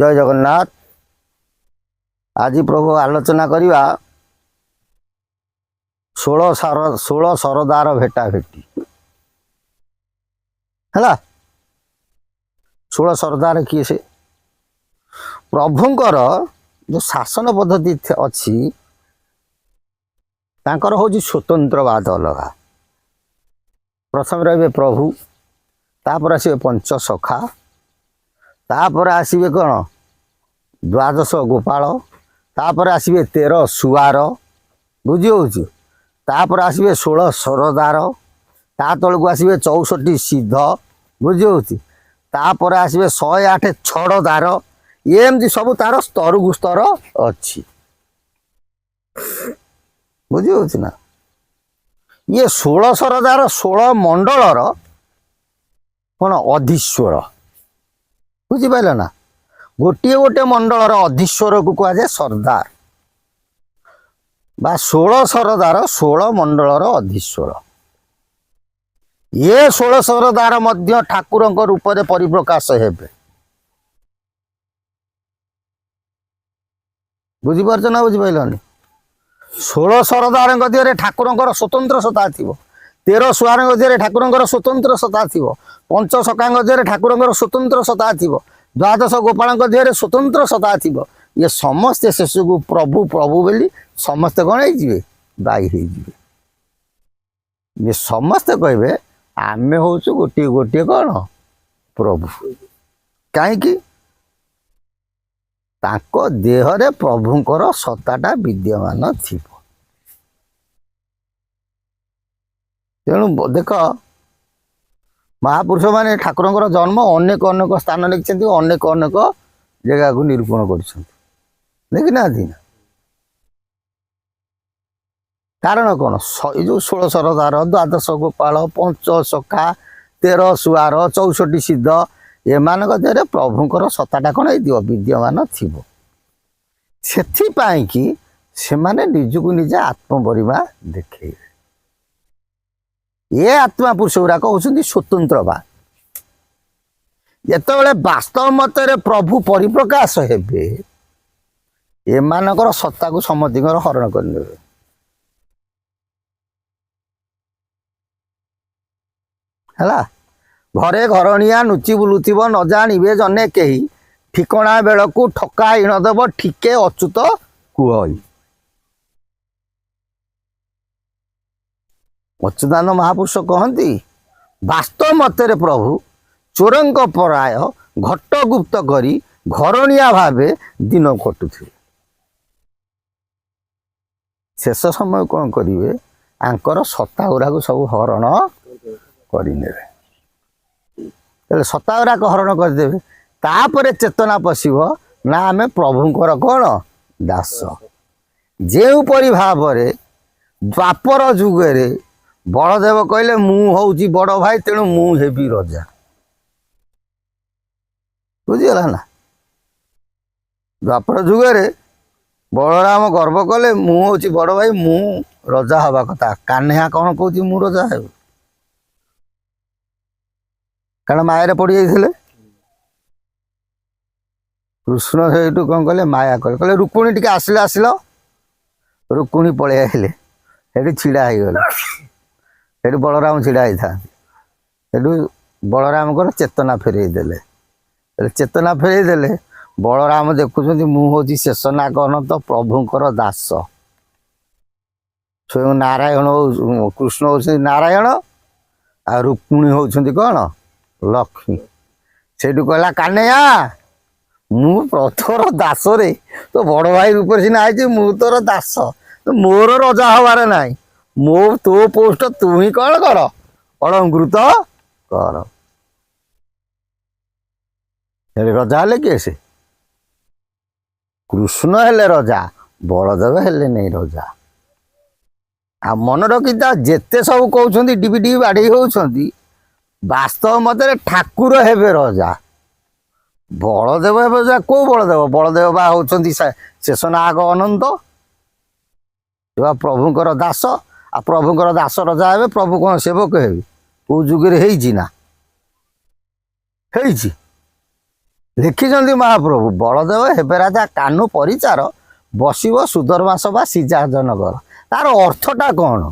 जय जगन्नाथ। आज प्रभु आलोचना करवा 16 सरदार भेटा भेटी है। 16 सरदार किए से प्रभुंकर जो शासन पद्धति अच्छी तांकर हूँ स्वतंत्रवाद अलग। प्रथम रे प्रभु तापर आसवे पंचसखा तापर आसवे कौन द्वादश गोपाल तापर आसवे 13 सुआर बुझी हो तापर आसवे 16 सरदार ता तलू आसवे 64 सिद्ध बुझी हो तापर आसवे 108 छड़दार एमती सब तार स्तर को स्तर अच्छी बुझी हो ना। ये 16 सरदार 16 मंडलर कौन अधीश्वर बुझिपारे ना। गोटे गोटे मंडलर अधीश्वर को कहुए सरदार बा 16 सरदार 16 मंडलर अधीश्वर। ये 16 सरदार मध्य ठाकुर रूप से परिप्रकाश हेबे बुझिपार ना बुझिपारे। 16 सरदार दिहरे ठाकुर स्वतंत्र सत्ता थी 13 सुआर दिहरे ठाकुर स्वतंत्र सत्ता थी 5 सखा दिहरे ठाकुर स्वतंत्र सत्ता थी द्वादश गोपाल दिहरे स्वतंत्र सत्ता थी। ये समस्ते शेष को प्रभु प्रभु बोली समस्ते कौन हो दायी हो। ये समस्ते कहे आमे हूँ गोटे गोटे कौन प्रभु कहीं ताको देहरे प्रभुंकर सत्ताटा विद्यमान थी। तेणु देख महापुरुष माने ठाकुर जन्म अनेक अनेक स्थान लिखिं अनेक अनेक जगह को निरूपण कर देखना कारण कौन जो 16 सरदार द्वादश गोपाल 5 सखा 13 सुआर 64 सिद्ध एमान देहरे प्रभुंकर सत्ताटा कौन हो विद्यमान थी। से कि से माने निजको निजे आत्मपरिमा देखे ये आत्मा पुरुष गुराक होती स्वतंत्रवाद। जिते वास्तव मत प्रभु परिप्रकाश हेबे एमानकर सत्ता को समतिकर हरण करने है। घरे घरणिया नुची बुलुथिब न जानिबे जने केही ठिकणा बेलकू ठका इणदेव ठिके अच्युत कुहई। अच्युतानंद महापुरुष कहती वास्तव मତରେ प्रभु चोरंक पराय घटगुप्त करी घरणिया भावे दिन कटुथे। शेष समय कौन करिवे आंकर सत्ता गुराक सब हरण करने सत्ता गुराक हरण करदेवे तापर चेतना पशिब ना आमे प्रभुंकर कौन दास। जेपरी भाव द्वापर जुगे बलदेव कहले मु हूँ बड़ भाई तेणु मु हेबी रजा बुझीगला ना। द्वापर जुगे बलराम गर्व कले मु हूँ बड़ भाई मु रजा हवा कथा। कान्हा कौन कहूँ मु रजा हे कारण माया पड़ जाते कृष्ण से कौन कले माया कले रुक्मिणी टी आसिल आसिल रुक्मिणी पलि आए छिड़ा हो गला से बलराम छिड़ा होता बलराम को चेतना फेरई देले चेतना फेरई देले बलराम देखुं मुझे शेषनाग अनंत प्रभुंकर दास स्वयं नारायण कृष्ण हो नारायण आ रुक्मिणी होती कौन लक्ष्मी। से कहला कान्हैया मु प्रथर दास रे तो बड़ भाई रूप सीना आई मु तोर दास तो मोर रजा हबार ना मो तो पोस्ट तु ही कौन कर अलंकृत कर रजा हेले किए से कृष्ण हेले रजा बलदेव हेले नहीं रजा। आ मन रखिता जेते सब कहते डिबी डिबी बाड़ी होती वास्तव मत ठाकुर हेबे रजा बलदेव हेबे रजा। को बलदेव बलदेव बा होती शेषनाग अनंत प्रभुंकर दास आ प्रभुंकर दास रजा हे प्रभु कौन सेवक हे को जुगे ना ଲେଖିଛନ୍ତି ମହାପ୍ରଭୁ ବଳଦେବ ହେବେ ରାଜା କାହ୍ନୁ ପରିଚାର ବସିବ ସୁଦର୍ମା ସଭା ସିଜାଜନଗର। ତାର ଅର୍ଥଟା କ'ଣ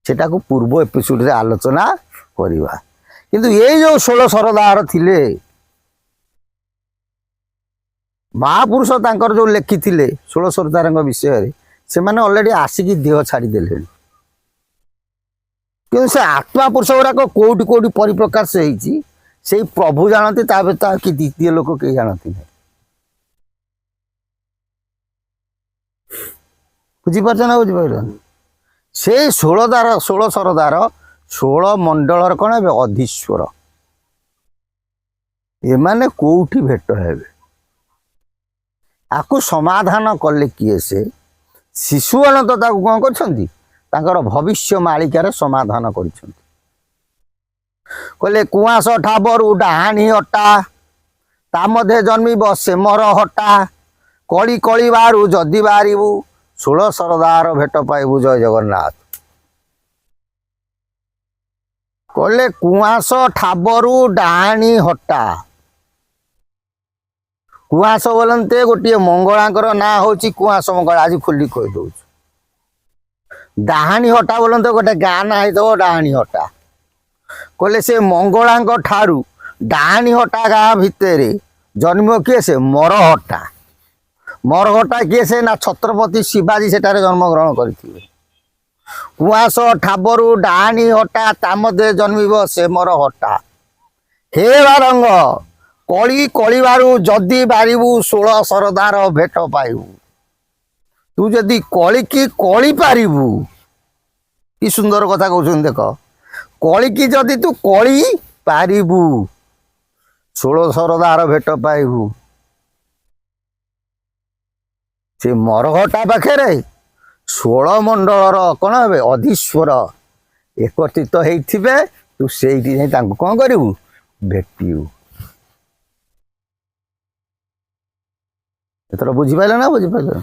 ସେଟାକୁ ପୂର୍ବ ଏପିସୋଡରେ ଆଲୋଚନା କରିବା। କିନ୍ତୁ ଏଇ ଯୋଉ 16 ସରଦାର ଥିଲେ ମହାପୁରୁଷ ତାଙ୍କର ଯୋଉ ଲେଖିଥିଲେ 16 ସରଦାରଙ୍କ ବିଷୟରେ ସେମାନେ ଅଲରେଡି ଆସିକି ଦେହ ଛାଡ଼ିଦେଲେଣି। କିନ୍ତୁ ସେ ଆତ୍ମା ପୁରୁଷ ଗୁଡ଼ାକ କୋଉଠି କୋଉଠି ପରିପ୍ରକାଶ ହେଇଛି ସେଇ ପ୍ରଭୁ ଜାଣନ୍ତି, ତା ବ୍ୟତୀତ କି ଦ୍ୱିତୀୟ ଲୋକ କେହି ଜାଣନ୍ତି ନାହିଁ। ବୁଝିପାରୁଛ ନା ବୁଝିପାରିଲ? ସେଇ 16 ସରଦାର 16 ମଣ୍ଡଳର କ'ଣ ହେବେ ଅଧୀଶ୍ୱର। ଏମାନେ କୋଉଠି ଭେଟ ହେବେ ଆକୁ ସମାଧାନ କଲେ କିଏ? ସେ ଶିଶୁ ଅନନ୍ତ ତାକୁ କ'ଣ କରିଛନ୍ତି? ତାଙ୍କର ଭବିଷ୍ୟ ମାଳିକାରେ ସମାଧାନ କରିଛନ୍ତି। କହିଲେ କୁଆଁସ ଠାବରୁ ଡାହାଣୀ ହଟା ତା ମଧ୍ୟରେ ଜନ୍ମିବ ସେମର ହଟା କଳି କଳି ବାହାରୁ ଯଦି ବାହାରିବୁ 16 ସରଦାର ଭେଟ ପାଇବୁ ଜୟ ଜଗନ୍ନାଥ। କହିଲେ କୁଆଁସ ଠାବରୁ ଡାହାଣୀ ହଟା। କୁଆଁସ ବୋଲନ୍ତେ ଗୋଟିଏ ମଙ୍ଗଳାଙ୍କର ନାଁ ହଉଛି କୁଆଁସ ମଙ୍ଗଳା, ଆଜି ଖୋଲି କହିଦଉଛି। ଡାହାଣୀ ହଟା ବୋଲନ୍ତେ ଗୋଟେ ଗାଁ ନାଁ ହେଇଥିବ ଡାହାଣୀ ହଟା। କହିଲେ ସେ ମଙ୍ଗଳାଙ୍କ ଠାରୁ ଡାହାଣୀ ହଟା ଗାଁ ଭିତରେ ଜନ୍ମ କିଏ? ସେ ମରହଟା। ମରହଟା କିଏ? ସେ ନା ଛତ୍ରପତି ଶିବାଜୀ ସେଠାରେ ଜନ୍ମଗ୍ରହଣ କରିଥିଲେ। କୁଆଁସ ଠାବରୁ ଡାହାଣୀ ହଟା ତା ମଧ୍ୟରେ ଜନ୍ମିବ ସେ ମରହଟା। ହେ ବାରଙ୍ଗ କଳି କଳିବାରୁ ଯଦି ବାରିବୁ 16 ସରଦାର ଭେଟ ପାଇବୁ। ତୁ ଯଦି କଳିକି କଳି ପାରିବୁ, କି ସୁନ୍ଦର କଥା କହୁଛନ୍ତି ଦେଖ, କଳିକି ଯଦି ତୁ କଳି ପାରିବୁ 16 ସରଦାର ଭେଟ ପାଇବୁ। ସେ ମରହଟା ପାଖରେ 16 ମଣ୍ଡଳର କ'ଣ ହେବେ ଅଧୀଶ୍ୱର ଏକତ୍ରିତ ହେଇଥିବେ। ତୁ ସେଇଠି ଯାଇ ତାଙ୍କୁ କ'ଣ କରିବୁ? ଭେଟିବୁ। ଏଥର ବୁଝିପାରିଲ ନା ବୁଝିପାରିଲ?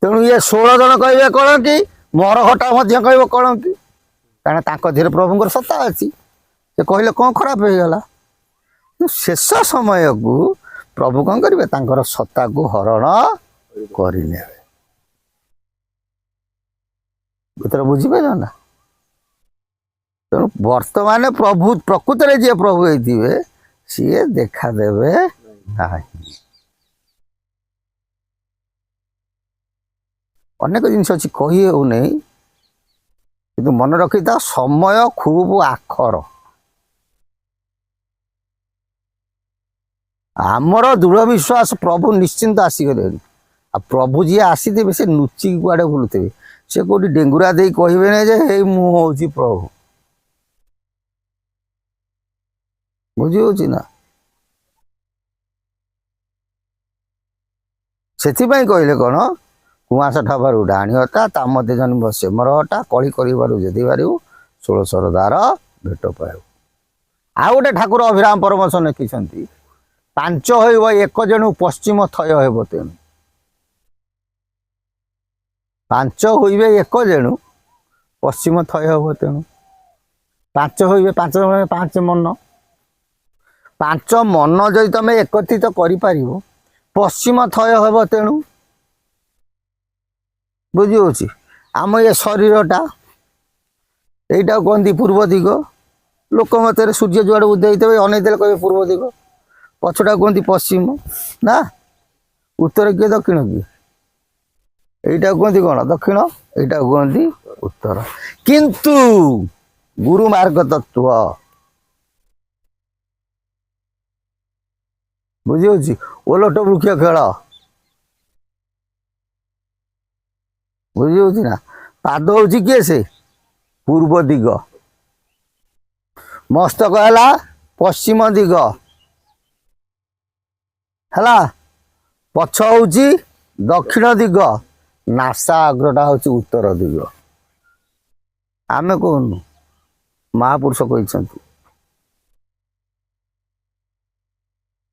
ତେଣୁ ଇଏ 16 ଜଣ କହିବେ କ'ଣ କି? ମରହଟା ମଧ୍ୟ କହିବ କ'ଣ କି? କାରଣ ତାଙ୍କ ଦେହରେ ପ୍ରଭୁଙ୍କର ସତ୍ତା ଅଛି। ସେ କହିଲେ କ'ଣ ଖରାପ ହେଇଗଲା? ଶେଷ ସମୟକୁ ପ୍ରଭୁ କ'ଣ କରିବେ? ତାଙ୍କର ସତ୍ତାକୁ ହରଣ କରିନେବେ। ଏଥର ବୁଝିପାରିଲ ନା? ତେଣୁ ବର୍ତ୍ତମାନ ପ୍ରଭୁ ପ୍ରକୃତରେ ଯିଏ ପ୍ରଭୁ ହେଇଥିବେ ସିଏ ଦେଖାଦେବେ ନାହିଁ। ଅନେକ ଜିନିଷ ଅଛି କହି ହେଉନାହିଁ, କିନ୍ତୁ ମନେ ରଖିଥାଅ ସମୟ ଖୁବ୍ ଆଖର। ଆମର ଦୃଢ଼ ବିଶ୍ୱାସ ପ୍ରଭୁ ନିଶ୍ଚିନ୍ତ ଆସିଗଲେଣି। ଆଉ ପ୍ରଭୁ ଯିଏ ଆସିଥିବେ ସେ ଲୁଚିକି କୁଆଡ଼େ ବୁଲୁଥିବେ। ସେ କୋଉଠି ଡେଙ୍ଗୁରା ଦେଇ କହିବେ ନାହିଁ ଯେ ହେଇ ମୁଁ ହେଉଛି ପ୍ରଭୁ। ବୁଝି ହେଉଛି ନା? ସେଥିପାଇଁ କହିଲେ କ'ଣ? କୁଆଁସ ଠାବାରୁ ଡାହାଣୀ ହଟା ତା ମଧ୍ୟରେ ଜନ୍ମିବ ସେମର ହଟା କଳି କରିବାରୁ ଯଦି ବାରିବୁ 16 ସରଦାର ଭେଟ ପାଇବୁ। ଆଉ ଗୋଟେ ଠାକୁର ଅଭିରାମ ପରମହଂସ ଲେଖିଛନ୍ତି 5 ହୋଇବ ଏକ ଜେଣୁ ପଶ୍ଚିମ ଥୟ ହେବ ତେଣୁ। 5 ହୋଇବେ ଏକ ଜେଣୁ ପଶ୍ଚିମ ଥୟ ହେବ ତେଣୁ। 5 ହୋଇବେ 5 ମନ। 5 ମନ ଯଦି ତମେ ଏକତ୍ରିତ କରିପାରିବ ପଶ୍ଚିମ ଥୟ ହେବ ତେଣୁ। ବୁଝି ହେଉଛି? ଆମ ଏ ଶରୀରଟା ଏଇଟାକୁ କୁହନ୍ତି ପୂର୍ବ ଦିଗ। ଲୋକ ମତରେ ସୂର୍ଯ୍ୟ ଯୁଆଡ଼େ ଉଦୟ ହେଇଥିବେ ଅନେଇ ଦେଲେ କହିବେ ପୂର୍ବ ଦିଗ। ପଛଟାକୁ କୁହନ୍ତି ପଶ୍ଚିମ ନା। ଉତ୍ତର କିଏ ଦକ୍ଷିଣ କିଏ? এইটাକୁ କୁହନ୍ତି କ'ଣ? ଦକ୍ଷିଣ। এইଟାକୁ କୁହନ୍ତି ଉତ୍ତର। କିନ୍ତୁ ଗୁରୁ ମାର୍ଗ ତତ୍ତ୍ୱ ବୁଝି ହେଉଛି? ଓଲଟ ବୃକ୍ଷ ଖେଳ ବୁଝି ହେଉଛି ନା? ପାଦ ହେଉଛି କିଏ? ସେ ପୂର୍ବ ଦିଗ। ମସ୍ତକ ହେଲା ପଶ୍ଚିମ ଦିଗ ହେଲା। ପଛ ହେଉଛି ଦକ୍ଷିଣ ଦିଗ। ନାସା ଅଗ୍ରଟା ହେଉଛି ଉତ୍ତର ଦିଗ। ଆମେ କହୁନୁ, ମହାପୁରୁଷ କହିଛନ୍ତି।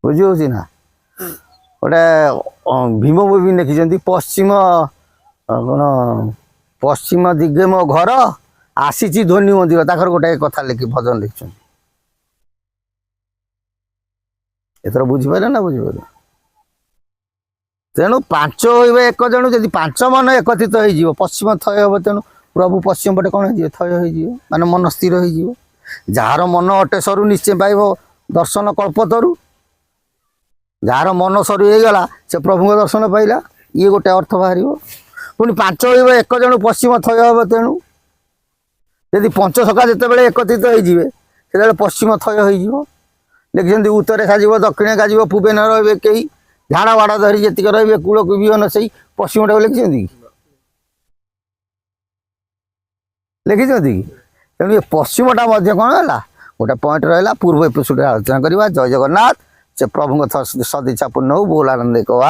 ବୁଝି ହେଉଛି ନା? ଗୋଟେ ଭୀମ ବି ଲେଖିଛନ୍ତି ପଶ୍ଚିମ କ'ଣ ପଶ୍ଚିମ ଦିଗେ ମୋ ଘର ଆସିଛି ଧ୍ୱନି ମନ୍ଦିର। ତାଙ୍କର ଗୋଟେ କଥା ଲେଖି ଭଜନ ଲେଖିଛନ୍ତି ଏଥର ବୁଝିପାରିଲେ ନା ବୁଝିପାରିଲେ? ତେଣୁ ପାଞ୍ଚ ହୋଇବେ ଏକ ଜଣ, ଯଦି ପାଞ୍ଚ ମନ ଏକତ୍ରିତ ହେଇଯିବ ପଶ୍ଚିମ ଥୟ ହେବ। ତେଣୁ ପ୍ରଭୁ ପଶ୍ଚିମ ପଟେ କ'ଣ ହେଇଯିବ? ଥୟ ହେଇଯିବ, ମାନେ ମନ ସ୍ଥିର ହେଇଯିବ। ଯାହାର ମନ ଅଟେ ସରୁ ନିଶ୍ଚୟ ପାଇବ ଦର୍ଶନ କଳ୍ପତରୁ। ଯାହାର ମନ ସରୁ ହେଇଗଲା ସେ ପ୍ରଭୁଙ୍କ ଦର୍ଶନ ପାଇଲା, ଇଏ ଗୋଟେ ଅର୍ଥ ବାହାରିବ। ପୁଣି ପାଞ୍ଚ ହୋଇବ ଏକ ଜଣ ପଶ୍ଚିମ ଥୟ ହେବ। ତେଣୁ ଯଦି ପଞ୍ଚସଖା ଯେତେବେଳେ ଏକତ୍ରିତ ହେଇଯିବେ ସେତେବେଳେ ପଶ୍ଚିମ ଥୟ ହେଇଯିବ। ଲେଖିଛନ୍ତି ଉତ୍ତରେ ସାଜିବ, ଦକ୍ଷିଣେ ଗାଯିବ, ପୂବେ ନ ରହିବେ କେହି, ଝାଡ଼ ବାଡ଼ ଧରି ଯେତିକି ରହିବେ କୂଳକୁ ବିହନ ସେଇ। ପଶ୍ଚିମଟାକୁ ଲେଖିଛନ୍ତି କି? ଲେଖିଛନ୍ତି କି? ତେଣୁ ଏ ପଶ୍ଚିମଟା ମଧ୍ୟ କ'ଣ ହେଲା? ଗୋଟେ ପଏଣ୍ଟ ରହିଲା। ପୂର୍ବ ଏପିସୋଡ଼ରେ ଆଲୋଚନା କରିବା। ଜୟ ଜଗନ୍ନାଥ। ସେ ପ୍ରଭୁଙ୍କ ସଦିଚ୍ଛା ପୂର୍ଣ୍ଣ ହଉ। ବୋଲ ଆନନ୍ଦ କହ।